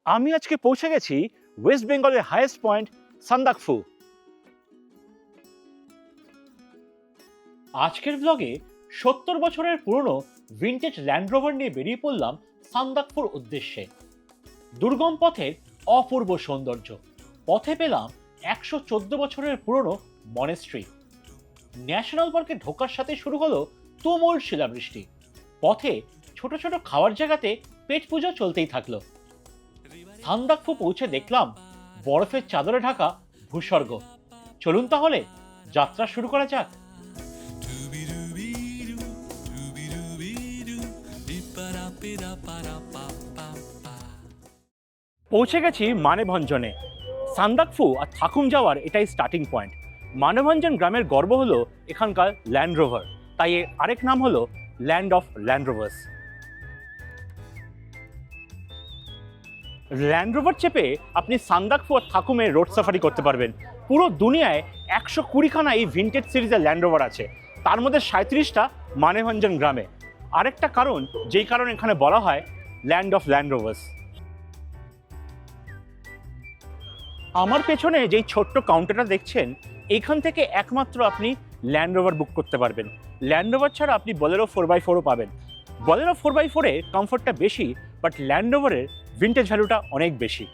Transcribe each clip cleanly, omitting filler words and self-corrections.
আমি আজকে পৌঁছে গেছি ওয়েস্ট বেঙ্গলের হাইয়েস্ট পয়েন্ট সান্দাকফু। আজকের ব্লগে 70 বছরের পুরনো ভিনটেজ ল্যান্ড রোভার নিয়ে বেরিয়ে পড়লাম সান্দাকফুর উদ্দেশ্যে। দুর্গম পথের অপূর্ব সৌন্দর্য, পথে পেলাম 114 বছরের পুরনো মনেস্ট্রি। ন্যাশনাল পার্কে ঢোকার সাথে শুরু হলো তুমুল শিলাবৃষ্টি। পথে ছোট ছোট খাওয়ার জায়গাতে পেট পুজো চলতেই থাকলো। সান্দাকফু পৌঁছে দেখলাম বরফের চাদরে ঢাকা ভূস্বর্গ। চলুন তাহলে যাত্রা শুরু করা যাক। পৌঁছে গেছি মানেভঞ্জনে। সান্দাকফু আর থাকুম যাওয়ার এটাই স্টার্টিং পয়েন্ট। মানেভঞ্জন গ্রামের গর্ব হলো এখানকার ল্যান্ড রোভার, তাই এর আরেক নাম হলো land of land rovers. Land rover চেপে আপনি সান্দাকফু আর থাকুমে রোড সাফারি করতে পারবেন। পুরো দুনিয়ায় 120খানা এই ভিনটেজ সিরিজের ল্যান্ড রোভার আছে, তার মধ্যে 37টা মানেভঞ্জন গ্রামে। আরেকটা কারণ, যেই কারণে এখানে বলা হয় ল্যান্ড অফ ল্যান্ড রোভার্স। আমার পেছনে যেই ছোট্ট কাউন্টারটা দেখছেন, এইখান থেকে একমাত্র আপনি ল্যান্ড রোভার বুক করতে পারবেন। ল্যান্ড রোভার ছাড়া আপনি বলেরো 4x4ও পাবেন। বলেরো 4x4-এ কমফোর্টটা বেশি, বাট ল্যান্ড রোভারের ভিনটেজ ভ্যালুটা অনেক বেশি।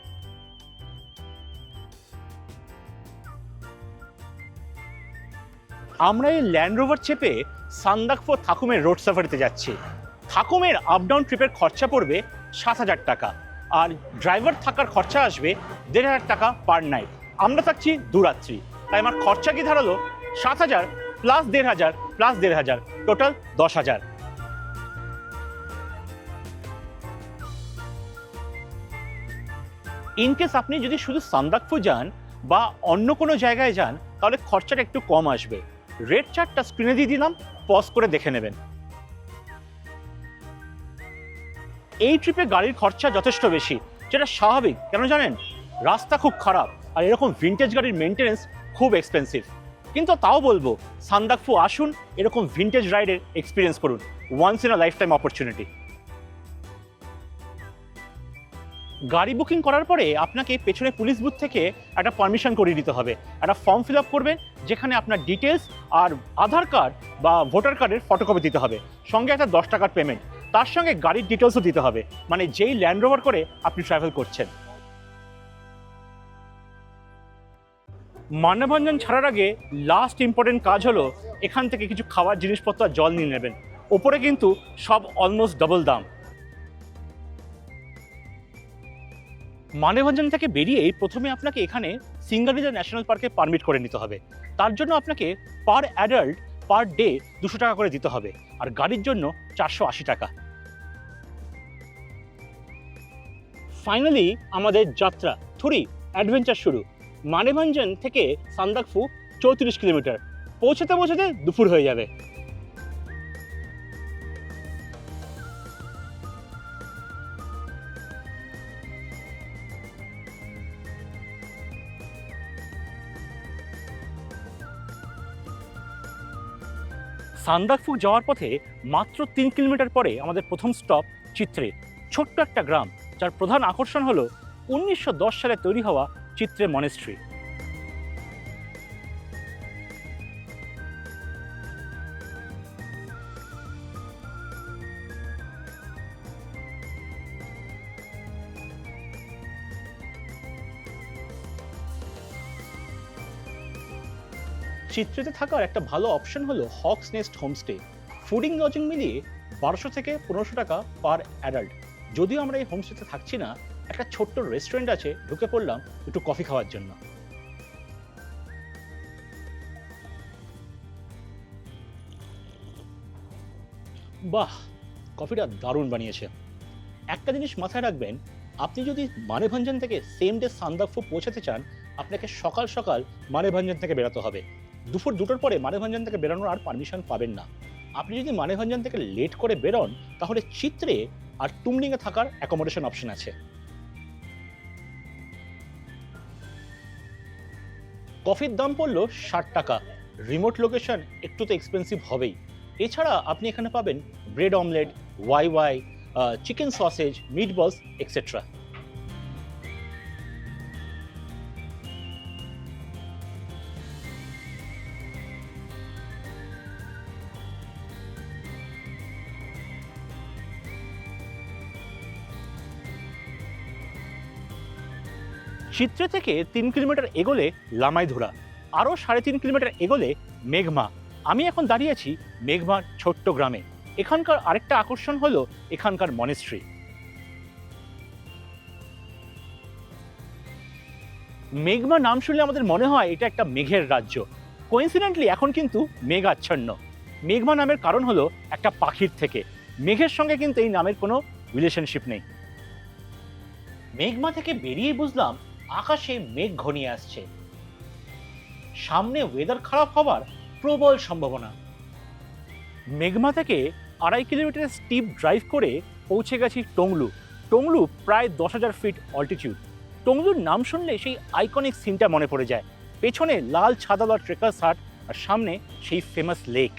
আমরা এই ল্যান্ড রোভার চেপে সান্দাকফু থাকুমের রোড সাফারিতে যাচ্ছি। থাকুমের আপ ডাউন ট্রিপের খরচা পড়বে 7000 টাকা, আর ড্রাইভার থাকার খরচা আসবে 1500 টাকা পার নাইট। আমরা থাকছি 2 রাত্রি, তাই আমার খরচা কি দাঁড়ালো 7000 প্লাস 1500 প্লাস 1500, টোটাল 10000। ইনকেস আপনি যদি শুধু সান্দাকফু যান বা অন্য কোনো জায়গায় যান, তাহলে খরচাটা একটু কম আসবে। রেট চার্টটা স্ক্রিনে দিয়ে দিলাম, পজ করে দেখে নেবেন। এই ট্রিপে গাড়ির খরচা যথেষ্ট বেশি, যেটা স্বাভাবিক। কেন জানেন? রাস্তা খুব খারাপ, আর এরকম ভিনটেজ গাড়ির মেনটেনেন্স খুব এক্সপেন্সিভ। কিন্তু তাও বলবো, সান্দাকফু আসুন, এরকম ভিনটেজ রাইডের এক্সপিরিয়েন্স করুন। Once in a lifetime opportunity. গাড়ি বুকিং করার পরে আপনাকে পেছনে পুলিশ বুথ থেকে একটা পারমিশন করিয়ে দিতে হবে। একটা ফর্ম ফিল আপ করবেন, যেখানে আপনার ডিটেলস আর আধার কার্ড বা ভোটার কার্ডের ফটোকপি দিতে হবে, সঙ্গে একটা 10 টাকার পেমেন্ট। তার সঙ্গে গাড়ির ডিটেলসও দিতে হবে, মানে যেই ল্যান্ড রোভার করে আপনি ট্রাভেল করছেন। মানভঞ্জন ছাড়ার আগে লাস্ট ইম্পর্টেন্ট কাজ হলো এখান থেকে কিছু খাওয়ার জিনিসপত্র আর জল নিয়ে নেবেন। ওপরে কিন্তু সব অলমোস্ট ডাবল দাম। মানেভঞ্জন থেকে বেরিয়েই প্রথমে আপনাকে এখানে সিঙ্গারিজা ন্যাশনাল পার্কে পারমিট করে নিতে হবে। তার জন্য আপনাকে পার অ্যাডাল্ট পার ডে 200 টাকা করে দিতে হবে, আর গাড়ির জন্য 480 টাকা। ফাইনালি আমাদের যাত্রা থুরি অ্যাডভেঞ্চার শুরু। মানেভঞ্জন থেকে সান্দাকফু 34 কিলোমিটার। পৌঁছতে পৌঁছতে দুপুর হয়ে যাবে। সান্দাকফু যাওয়ার পথে মাত্র 3 কিলোমিটার পরে আমাদের প্রথম স্টপ চিত্রে, ছোট্ট একটা গ্রাম, যার প্রধান আকর্ষণ হলো 1910 সালে তৈরি হওয়া চিত্রে মনেস্ট্রি। চিত্রেতে থাকার একটা ভালো অপশন হলো Hawks nest homestay. Fooding lodging মিলিয়ে 1200 থেকে 1500 টাকা পার অ্যাডাল্ট। যদিও আমরা এই হোমস্টেতে থাকছি না, একটা ছোট্ট রেস্টুরেন্ট আছে, ঢুকে পড়লাম একটু কফি খাওয়ার জন্য। বাহ, কফিটা দারুণ বানিয়েছে। একটা জিনিস মাথায় রাখবেন, আপনি যদি মানেভঞ্জন থেকে সেম ডে সান্দাকফু পৌঁছাতে চান, আপনাকে সকাল সকাল মানেভঞ্জন থেকে বেরোতে হবে। দুপুর 2টোর পরে মানেভঞ্জন থেকে বেরোনোর আর পারমিশন পাবেন না। আপনি যদি মানেভঞ্জন থেকে লেট করে বেরোন, তাহলে চিত্রে আর তুমলিংয়ে থাকার অ্যাকোমোডেশন অপশন আছে। কফির দাম পড়লো 60 টাকা। রিমোট লোকেশন একটু তো এক্সপেন্সিভ হবেই। এছাড়া আপনি এখানে পাবেন ব্রেড অমলেট, ওয়াই চিকেন সসেজ, মিটবলস এক্সেট্রা। চিত্রে থেকে 3 কিলোমিটার এগোলে লামাইধুরা, আরও 3.5 কিলোমিটার এগোলে মেঘমা। আমি এখন দাঁড়িয়ে আছি মেঘমার ছোট্ট গ্রামে। এখানকার আরেকটা আকর্ষণ হলো এখানকার মনেস্ট্রি। মেঘমা নাম শুনলে আমাদের মনে হয় এটা একটা মেঘের রাজ্য। কোইন্সিডেন্টলি এখন কিন্তু মেঘ আচ্ছন্ন। মেঘমা নামের কারণ হলো একটা পাখির থেকে। মেঘের সঙ্গে কিন্তু এই নামের কোনো রিলেশনশিপ নেই। মেঘমা থেকে বেরিয়ে বুঝলাম আকাশে মেঘ ঘনিয়ে আসছে, সামনে ওয়েদার খারাপ হবার প্রবল সম্ভাবনা। মেঘমা থেকে 2.5 কিলোমিটার স্টিপ ড্রাইভ করে পৌঁছে গেছি টংলু। টংলু প্রায় 10,000 ফিট অল্টিটিউড। টংলুর নাম শুনলে সেই আইকনিক সিনটা মনে পড়ে যায়, পেছনে লাল ছাদালা ট্রেকার্স হাট আর সামনে সেই ফেমাস লেক।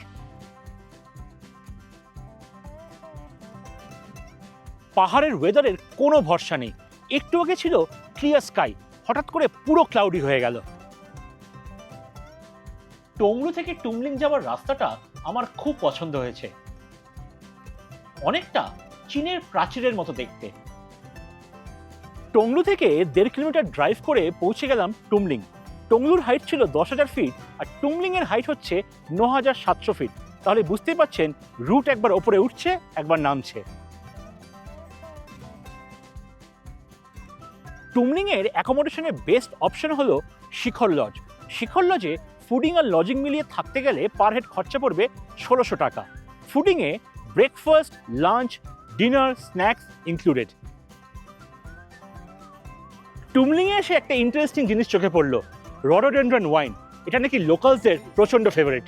পাহাড়ের ওয়েদারের কোনো ভরসা নেই। একটু আগে ছিল ক্লিয়ার স্কাই, হঠাৎ করে পুরো ক্লাউডি হয়ে গেল। টংলু থেকে টুমলিং যাওয়ার রাস্তাটা আমার খুব পছন্দ হয়েছে, অনেকটা চীনের প্রাচীরের মতো দেখতে। টংলু থেকে 1.5 কিলোমিটার ড্রাইভ করে পৌঁছে গেলাম টুমলিং। টংলুর হাইট ছিল 10,000 ফিট আর টুমলিং এর হাইট হচ্ছে 9,700 ফিট। তাহলে বুঝতেই পারছেন রুট একবার ওপরে উঠছে একবার নামছে। টুমলিং এর অ্যাকোমোডেশনের বেস্ট অপশন হলো শিখর লজ। শিখর লজে ফুডিং আর লজিং মিলিয়ে থাকতে গেলে পার হেড খরচা পড়বে 1,600 টাকা। ফুডিংয়ে breakfast, lunch, dinner, snacks included. টুমলিংয়ে এসে একটা ইন্টারেস্টিং জিনিস চোখে পড়লো, রডোডেন্ড্রন ওয়াইন। এটা নাকি লোকালসদের প্রচন্ড ফেভারিট।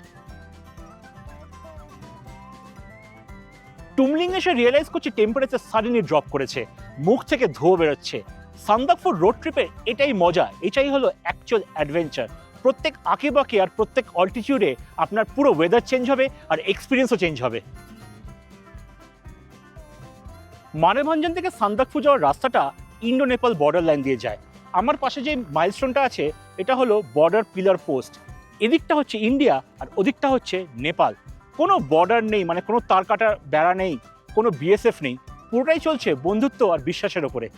টুমলিং এসে রিয়েলাইজ করছি টেম্পারেচার সাডেনলি ড্রপ করেছে, মুখ থেকে ধোঁয়া বেরোচ্ছে। সান্দাকফু রোড ট্রিপে এটাই মজা, এটাই হলো অ্যাকচুয়াল অ্যাডভেঞ্চার। প্রত্যেক আঁকে বাঁকে আর প্রত্যেক অল্টিটিউডে আপনার পুরো ওয়েদার চেঞ্জ হবে আর এক্সপিরিয়েন্সও চেঞ্জ হবে। মানেভঞ্জন থেকে সান্দাকফু যাওয়ার রাস্তাটা ইন্ডো নেপাল বর্ডার লাইন দিয়ে যায়। আমার পাশে যে মাইলস্টোনটা আছে এটা হলো বর্ডার পিলার পোস্ট। এদিকটা হচ্ছে ইন্ডিয়া আর ওদিকটা হচ্ছে নেপাল। কোনো বর্ডার নেই, মানে কোনো তার কাটার বেড়া নেই, কোনো বিএসএফ নেই, পুরোটাই চলছে বন্ধুত্ব আর বিশ্বাসের ওপরে।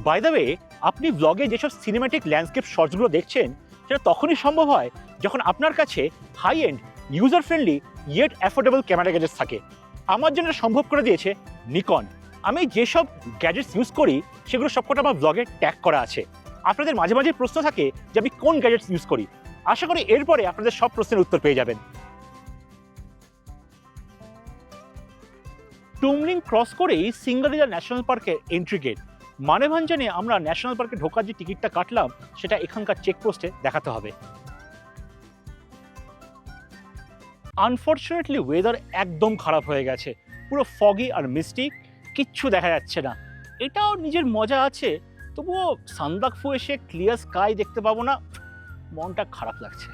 বাই দ্য ওয়ে, আপনি ব্লগে যেসব সিনেম্যাটিক ল্যান্ডস্কেপ শটসগুলো দেখছেন সেটা তখনই সম্ভব হয় যখন আপনার কাছে high end, user friendly yet affordable camera gadgets থাকে। আমার জন্য সম্ভব করে দিয়েছে নিকন। আমি যেসব গ্যাজেটস ইউজ করি সেগুলো সবকটা আমার ব্লগে ট্যাগ করা আছে। আপনাদের মাঝে মাঝে প্রশ্ন থাকে যে আমি কোন গ্যাজেটস ইউজ করি। আশা করি এরপরে আপনাদের সব প্রশ্নের উত্তর পেয়ে যাবেন। টুমলিং ক্রস করেই সিঙ্গালিলা ন্যাশনাল পার্কের এন্ট্রি গেট। মানেভঞ্জনে আমরা ন্যাশনাল পার্কে ঢোকার যে টিকিটটা কাটলাম সেটা এখানকার চেকপোস্টে দেখাতে হবে। আনফর্চুনেটলি ওয়েদার একদম খারাপ হয়ে গেছে, পুরো ফগি আর মিস্টি, কিচ্ছু দেখা যাচ্ছে না। এটাও নিজের মজা আছে, তবুও সান্দাকফু এসে ক্লিয়ার স্কাই দেখতে পাবো না, মনটা খারাপ লাগছে।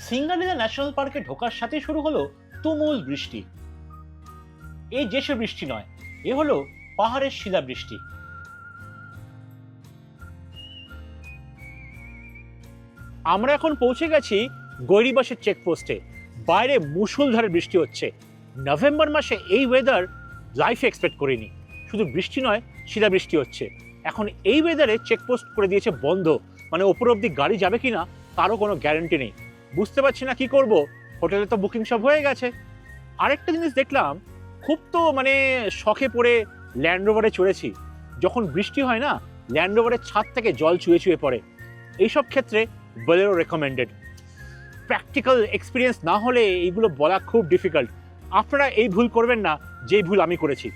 সিঙ্গালিলা ন্যাশনাল পার্কে ঢোকার সাথে শুরু হলো তুমুল বৃষ্টি। এই যে সে বৃষ্টি নয়, এ হলো পাহাড়ের শিলা বৃষ্টি। আমরা এখন পৌঁছে গেছি গৈরিবাসের চেকপোস্টে। বাইরে মুষলধারে বৃষ্টি হচ্ছে। নভেম্বর মাসে এই ওয়েদার লাইফে এক্সপেক্ট করিনি। শুধু বৃষ্টি নয়, শিলা বৃষ্টি হচ্ছে। এখন এই ওয়েদারে চেকপোস্ট করে দিয়েছে বন্ধ, মানে ওপর অব্দি গাড়ি যাবে কিনা তারও কোনো গ্যারান্টি নেই। বুঝতে পারছি না কি করব, হোটেলে তো বুকিং সব হয়ে গেছে। আরেকটা জিনিস দেখলাম, খুব তো মানে শখে পড়ে ল্যান্ড রোভারে চড়েছি। যখন বৃষ্টি হয় না, ল্যান্ড রোভারের ছাদ থেকে জল চুয়ে চুয়ে পড়ে। এইসব ক্ষেত্রে বোলেরো রেকমেন্ডেড। প্র্যাকটিক্যাল এক্সপিরিয়েন্স না হলে এইগুলো বলা খুব ডিফিকাল্ট। আপনারা এই ভুল করবেন না যেই ভুল আমি করেছি।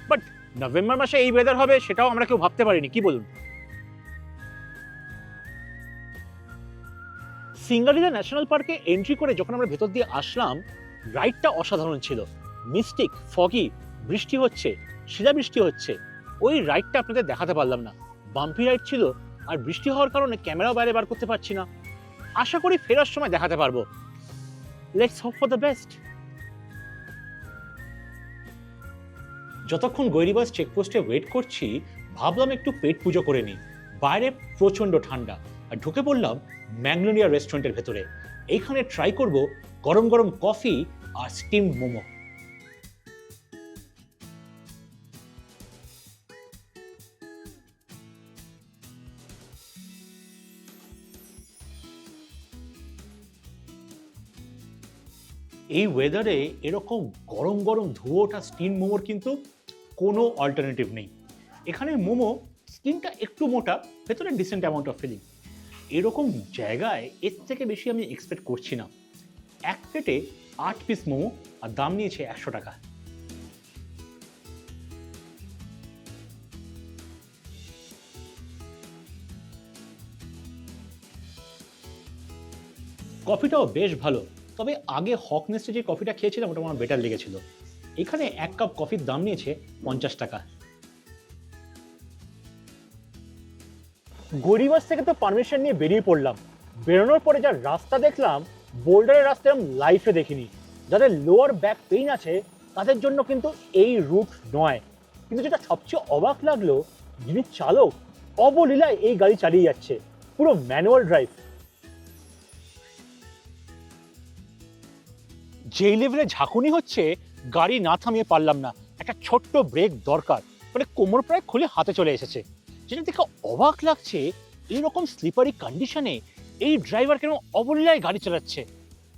বাট নভেম্বর মাসে এই ওয়েদার হবে সেটাও আমরা কেউ ভাবতে পারিনি, কি বলুন? সিঙ্গালিলা ন্যাশনাল পার্কে এন্ট্রি করে যখন আমরা ভেতর দিয়ে আসলাম, রাইডটা অসাধারণ ছিল। মিস্টিক, ফগি, বৃষ্টি হচ্ছে, শিলাবৃষ্টি হচ্ছে। ওই রাইডটা আপনাদের দেখাতে পারলাম না, বাম্পি রাইড ছিল আর বৃষ্টি হওয়ার কারণে ক্যামেরাও বাইরে বার করতে পারছি না। আশা করি ফেরার সময় দেখাতে পারবো। Let's hope for the best. যতক্ষণ গৈরিবাস চেকপোস্টে ওয়েট করছি, ভাবলাম একটু পেট পুজো করে নিই। বাইরে প্রচন্ড ঠান্ডা আর ঢুকে পড়লাম ম্যাগনোলিয়া রেস্টুরেন্টের ভেতরে। এইখানে ট্রাই করব গরম গরম কফি আর স্টিম মোমো। এই ওয়েদারে এরকম গরম গরম ধুয়ো ওঠা স্টিম মোমোর কিন্তু কোনো অল্টারনেটিভ নেই। এখানে মোমো স্কিনটা একটু মোটা, ভেতরে ডিসেন্ট অ্যামাউন্ট অফ ফিলিং। এরকম জায়গায় এর থেকে বেশি আমি এক্সপেক্ট করছি না। এক প্লেটে 8 পিস মোমো আর দাম নিয়েছে 100 টাকা। কফিটাও বেশ ভালো, তবে আগে হকনেসে যে কফিটা খেয়েছিলাম ওটা আমার বেটার লেগেছিল। এখানে 1 কাপ কফির দাম নিয়েছে 50 টাকা। গড়িবাস থেকে তো পারমিশন নিয়ে বেরিয়ে পড়লাম। বেরোনোর পরে যা রাস্তা দেখলাম, বোল্ডারের রাস্তা আমি লাইফে দেখিনি। যাদের লোয়ার ব্যাক পেইন আছে তাদের জন্য কিন্তু এই রুট নয়। কিন্তু যেটা সবচেয়ে অবাক লাগলো, যিনি চালক অবলীলায় এই গাড়ি চালিয়ে যাচ্ছে, পুরো ম্যানুয়াল ড্রাইভ। যেই লেভেলে ঝাঁকুনি হচ্ছে, গাড়ি না থামিয়ে পারলাম না, একটা ছোট্ট ব্রেক দরকার। মানে কোমর প্রায় খুলে হাতে চলে এসেছে। যেটা দেখে অবাক লাগছে, এইরকম স্লিপারি কন্ডিশনে এই ড্রাইভার কেন অবলীলায় গাড়ি চালাচ্ছে।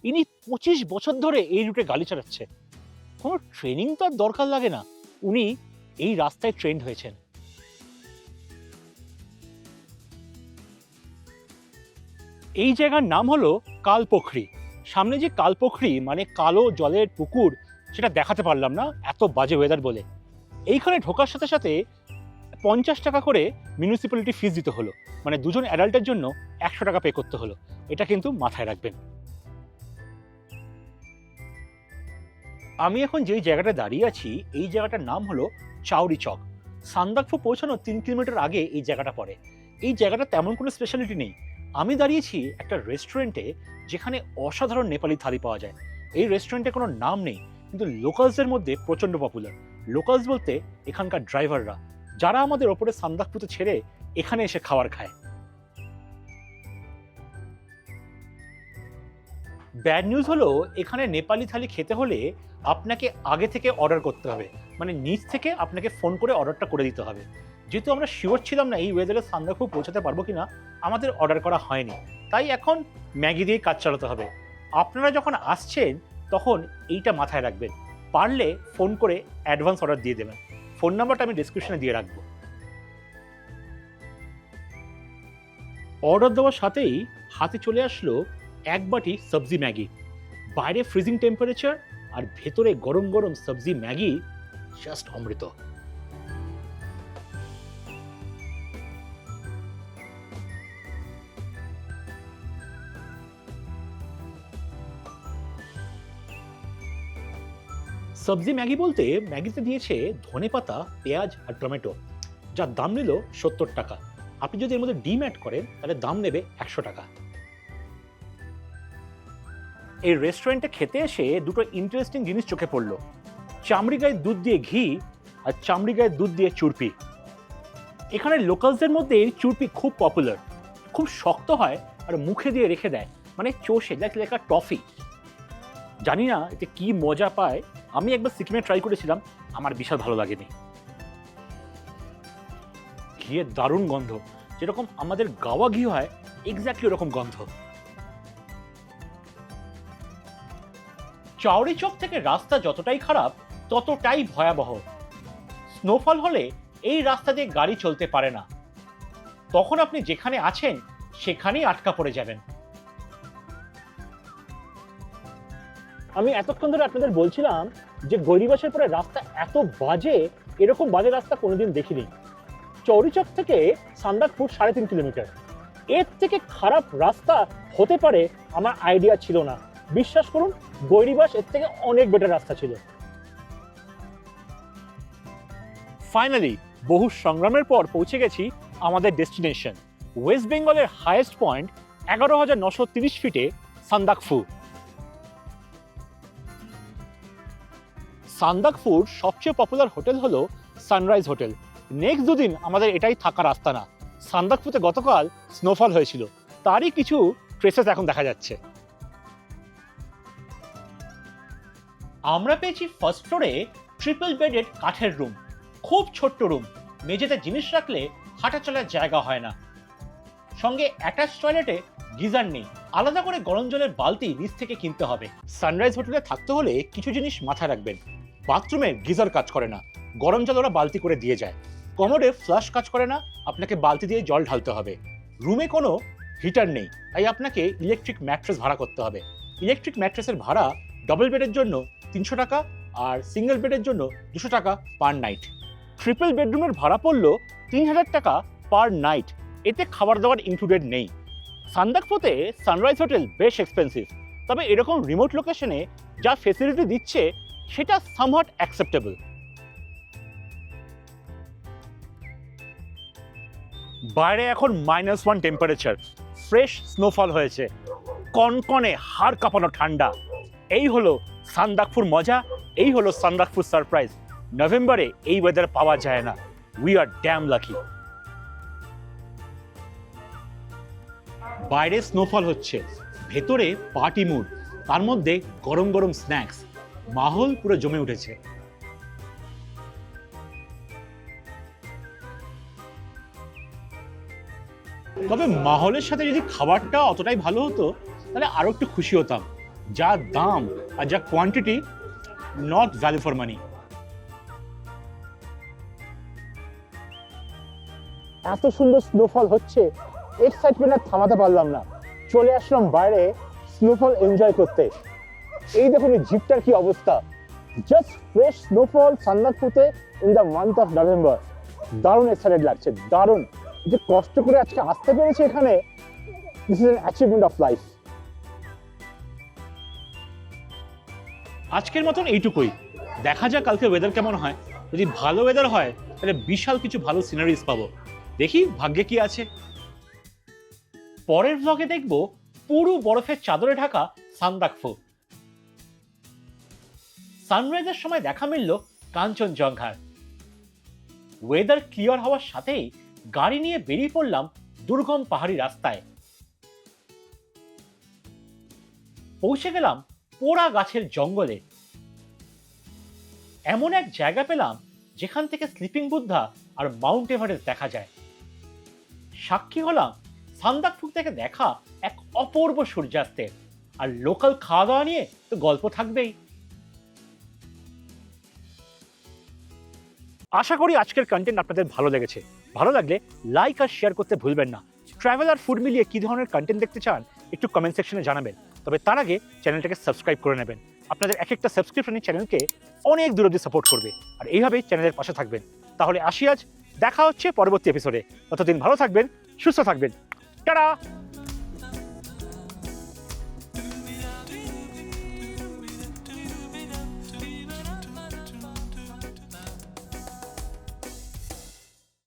ইনি 25 বছর ধরে এই রুটে গাড়ি চালাচ্ছে, কোনো ট্রেনিং তো আর দরকার লাগে না, উনি এই রাস্তায় ট্রেন্ড হয়েছেন। এই জায়গার নাম হলো কালপোখরি। সামনে যে কালপোখরি মানে কালো জলের পুকুর, সেটা দেখাতে পারলাম না, এত বাজে ওয়েদার বলে। এইখানে ঢোকার সাথে সাথে 50 টাকা করে মিউনিসিপ্যালিটি ফিস দিতে হলো, মানে দুজন অ্যাডাল্টের জন্য 100 টাকা পে করতে হলো। এটা কিন্তু মাথায় রাখবেন। আমি এখন যেই জায়গাটা দাঁড়িয়ে আছি, এই জায়গাটার নাম হলো চাউরি চক। সান্দাকফু পৌঁছানোর 3 কিলোমিটার আগে এই জায়গাটা পড়ে। এই জায়গাটা তেমন কোনো স্পেশালিটি নেই। আমি দাঁড়িয়েছি একটা রেস্টুরেন্টে, যেখানে অসাধারণ নেপালি থালি পাওয়া যায়। এই রেস্টুরেন্টে কোনো নাম নেই, কিন্তু লোকালসদের মধ্যে প্রচণ্ড পপুলার। লোকালস বলতে এখানকার ড্রাইভাররা, যারা আমাদের ওপরে সান্দাকফুতে ছেড়ে এখানে এসে খাবার খায়। ব্যাড নিউজ হলো, এখানে নেপালি থালি খেতে হলে আপনাকে আগে থেকে অর্ডার করতে হবে, মানে নিচ থেকে আপনাকে ফোন করে অর্ডারটা করে দিতে হবে। যেহেতু আমরা শিওর ছিলাম না এই ওয়েদারে সান্দাকফু পৌঁছাতে পারবো কিনা, আমাদের অর্ডার করা হয়নি। তাই এখন ম্যাগি দিয়ে কাজ চালাতে হবে। আপনারা যখন আসছেন তখন এইটা মাথায় রাখবেন, পারলে ফোন করে অ্যাডভান্স অর্ডার দিয়ে দেবেন। ফোন নাম্বারটা আমি ডিসক্রিপশনে দিয়ে রাখবো। অর্ডার দেওয়ার সাথেই হাতে চলে আসলো এক বাটি সবজি ম্যাগি। বাইরে ফ্রিজিং টেম্পারেচার আর ভেতরে গরম গরম সবজি ম্যাগি, জাস্ট অমৃত। সবজি ম্যাগি বলতে ম্যাগিতে দিয়েছে ধনেপাতা, পেঁয়াজ আর টমেটো, যার দাম নিল 70 টাকা। আপনি যদি এর মধ্যে ডিম অ্যাড করেন তাহলে দাম নেবে 100 টাকা। এই রেস্টুরেন্টে খেতে এসে দুটো ইন্টারেস্টিং জিনিস চোখে পড়লো, চামড়ি গায়ের দুধ দিয়ে ঘি আর চামড়ি গায়ের দুধ দিয়ে চুরপি। এখানে লোকালসদের মধ্যে এই চুরপি খুব পপুলার, খুব শক্ত হয় আর মুখে দিয়ে রেখে দেয়, মানে চোষে লেখা টফি। জানি না এতে কি মজা পায়, আমি একবার সিকিমে ট্রাই করেছিলাম, আমার বিশাল ভালো লাগেনি। ঘিয়ের দারুণ গন্ধ, যেরকম আমাদের গাওয়া ঘি হয় এক্স্যাক্টলি ওরকম গন্ধ। চাউরি চক থেকে রাস্তা যতটাই খারাপ ততটাই ভয়াবহ। স্নোফল হলে এই রাস্তা দিয়ে গাড়ি চলতে পারে না, তখন আপনি যেখানে আছেন সেখানেই আটকা পড়ে যাবেন। আমি এতক্ষণ ধরে আপনাদের বলছিলাম যে গড়িবাসের পরে রাস্তা এত বাজে, এরকম বাজে রাস্তা কোনোদিন দেখিনি। চৌরিচক থেকে সান্দাকফু 3.5 কিলোমিটার, এর থেকে খারাপ রাস্তা হতে পারে আমার আইডিয়া ছিল না। বিশ্বাস করুন, গড়িবাস এর থেকে অনেক বেটার রাস্তা ছিল। ফাইনালি বহু সংগ্রামের পর পৌঁছে গেছি আমাদের ডেস্টিনেশন, ওয়েস্ট বেঙ্গলের হাইয়েস্ট পয়েন্ট 11,930 ফিটে সান্দাকফু। সান্দাকফুর সবচেয়ে পপুলার হোটেল হলো সানরাইজ হোটেল। নেক্সট দুদিন আমাদের এটাই থাকার আস্তানা। সান্দাকফুতে গতকাল স্নোফল হয়েছিল, তারই কিছু ট্রেসেস এখন দেখা যাচ্ছে। আমরা পেয়েছি ফার্স্ট ফ্লোরে ট্রিপল বেডেড কাঠের রুম, খুব ছোট্ট রুম, মেঝেতে জিনিস রাখলে হাঁটা চলার জায়গা হয় না। সঙ্গে অ্যাটাচ টয়লেটে গিজার নেই, আলাদা করে গরম জলের বালতি নিচ থেকে কিনতে হবে। সানরাইজ হোটেলে থাকতে হলে কিছু জিনিস মাথায় রাখবেন। বাথরুমে গিজার কাজ করে না, গরম জল ওরা বালতি করে দিয়ে যায়। কমোডে ফ্লাশ কাজ করে না, আপনাকে বালতি দিয়ে জল ঢালতে হবে। রুমে কোনো হিটার নেই, তাই আপনাকে ইলেকট্রিক ম্যাট্রেস ভাড়া করতে হবে। ইলেকট্রিক ম্যাট্রেসের ভাড়া ডবল বেডের জন্য 300 টাকা আর সিঙ্গেল বেডের জন্য 200 টাকা পার নাইট। ট্রিপল বেডরুমের ভাড়া পড়লো 3000 টাকা পার নাইট, এতে খাবার দাবার ইনক্লুডেড নেই। সান্দাকফুতে সানরাইজ হোটেল বেশ এক্সপেন্সিভ, তবে এরকম রিমোট লোকেশনে যা ফেসিলিটি দিচ্ছে সেটা সামহাট অ্যাকসেপ্টেবল। বাইরে এখন -1 টেম্পারেচার, ফ্রেশ স্নোফল হয়েছে, কনকনে হাড় কাঁপানো ঠান্ডা। এই হলো সান্দাকফুর মজা, এই হলো সান্দাকফুর সারপ্রাইজ। নভেম্বরে এই ওয়েদার পাওয়া যায় না। We are damn lucky. বাইরে স্নোফল হচ্ছে, ভেতরে পার্টি মুড, তার মধ্যে গরম গরম স্ন্যাক্স, মাহল পুরো জমে উঠেছে। তবে মাহলের সাথে যদি খাবারটা অতটাই ভালো হতো তাহলে আরো একটু খুশি হতাম। যা দাম আর যা quantity, not value for money. এত সুন্দর স্নোফল হচ্ছে, এক্সাইটমেন্ট আর থামাতে পারলাম না। চলে আসলাম বাইরে স্নোফল এনজয় করতে। এই দেখুন এই জিপটার কি অবস্থা, জাস্ট ফ্রেশ স্নোফল সান্দাকফুতে in the month of November. দারুণ এক্সাইটেড লাগছে, দারুণ। যে কষ্ট করে আজকে আসতে পেরেছে এখানে, this is an achievement of life. আজকের মতন এইটুকুই, দেখা যাক কালকে ওয়েদার কেমন হয়। যদি ভালো ওয়েদার হয় তাহলে বিশাল কিছু ভালো সিনারিজ পাবো, দেখি ভাগ্যে কি আছে। পরের ব্লগে দেখব পুরো বরফের চাদরে ঢাকা সান্দাকফু। সানরাইজের সময় দেখা মিলল কাঞ্চনজঙ্ঘার। ওয়েদার ক্লিয়ার হওয়ার সাথেই গাড়ি নিয়ে বেরিয়ে পড়লাম দুর্গম পাহাড়ি রাস্তায়। পৌঁছে গেলাম পোড়া গাছের জঙ্গলে। এমন এক জায়গা পেলাম যেখান থেকে স্লিপিং বুদ্ধা আর মাউন্ট এভারেস্ট দেখা যায়। সাক্ষী হলাম সান্দাকফু থেকে দেখা এক অপূর্ব সূর্যাস্তের। আর লোকাল খাওয়া দাওয়া নিয়ে তো গল্প থাকবেই। আশা করি আজকের কন্টেন্ট আপনাদের ভালো লেগেছে। ভালো লাগলে লাইক আর শেয়ার করতে ভুলবেন না। ট্রাভেল আর ফুড মিলিয়ে কি ধরনের কন্টেন্ট দেখতে চান একটু কমেন্ট সেকশনে জানাবেন। তবে তার আগে চ্যানেলটাকে সাবস্ক্রাইব করে নেবেন। আপনাদের এক একটা সাবস্ক্রিপশনই চ্যানেলকে অনেক দূর অবধি সাপোর্ট করবে। আর এইভাবেই চ্যানেলের পাশে থাকবেন। তাহলে আসি আজ, দেখা হচ্ছে পরবর্তী এপিসোডে। ততদিন ভালো থাকবেন, সুস্থ থাকবেন। টাটা।